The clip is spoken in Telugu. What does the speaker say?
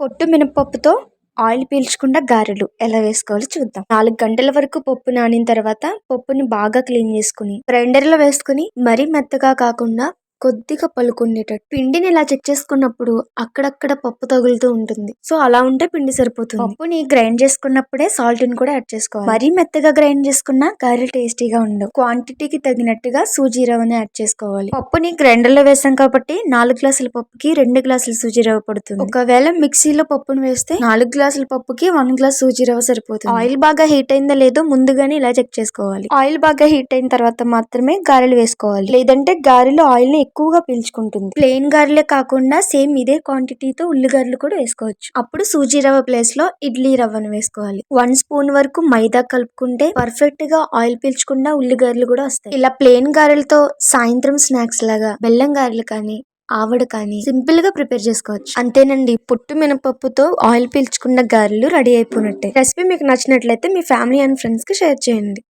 పొట్టు మినపప్పుతో ఆయిల్ పీల్చకుండా గారెలు ఎలా వేసుకోవాలో చూద్దాం. 4 గంటల వరకు పప్పు నానిన తర్వాత పప్పుని బాగా క్లీన్ చేసుకుని గ్రైండర్ లో వేసుకుని మరీ మెత్తగా కాకుండా కొద్దిగా పలుకుండేటట్టు పిండిని ఇలా చెక్ చేసుకున్నప్పుడు అక్కడక్కడ పప్పు తగులుతూ ఉంటుంది. సో అలా ఉంటే పిండి సరిపోతుంది. పప్పుని గ్రైండ్ చేసుకున్నప్పుడే సాల్ట్ ని కూడా యాడ్ చేసుకోవాలి. మరీ మెత్తగా గ్రైండ్ చేసుకున్నా గారెలు టేస్టీగా ఉండవు. క్వాంటిటీకి తగినట్టుగా సూజీ రవ్వని యాడ్ చేసుకోవాలి. పప్పుని గ్రైండర్ లో వేసాం కాబట్టి 4 గ్లాసుల పప్పుకి 2 గ్లాసుల సూజీ రవ్వ పడుతుంది. ఒకవేళ మిక్సీలో పప్పును వేస్తే 4 గ్లాసుల పప్పుకి 1 గ్లాస్ సూజీ రవ్వ సరిపోతుంది. ఆయిల్ బాగా హీట్ అయిందో లేదో ముందుగానే ఇలా చెక్ చేసుకోవాలి. ఆయిల్ బాగా హీట్ అయిన తర్వాత మాత్రమే గారెలు వేసుకోవాలి. లేదంటే గారెలు ఆయిల్ ని ఎక్కువగా పీల్చుకుంటుంది. ప్లెయిన్ గారెలే కాకుండా సేమ్ ఇదే క్వాంటిటీతో ఉల్లిగారెలు కూడా వేసుకోవచ్చు. అప్పుడు సూజీ రవ్వ ప్లేస్ లో ఇడ్లీ రవ్వను వేసుకోవాలి. 1 స్పూన్ వరకు మైదా కలుపుకుంటే పర్ఫెక్ట్ గా ఆయిల్ పీల్చకుండా ఉల్లిగారెలు కూడా వస్తాయి. ఇలా ప్లెయిన్ గారెలతో సాయంత్రం స్నాక్స్ లాగా బెల్లం గారెలు కానీ ఆవడ కానీ సింపుల్ గా ప్రిపేర్ చేసుకోవచ్చు. అంతేనండి, పొట్టు మినపప్పుతో ఆయిల్ పీల్చుకున్న గారెలు రెడీ అయిపోయినట్టే. రెసిపీ మీకు నచ్చినట్లయితే మీ ఫ్యామిలీ అండ్ ఫ్రెండ్స్ కి షేర్ చేయండి.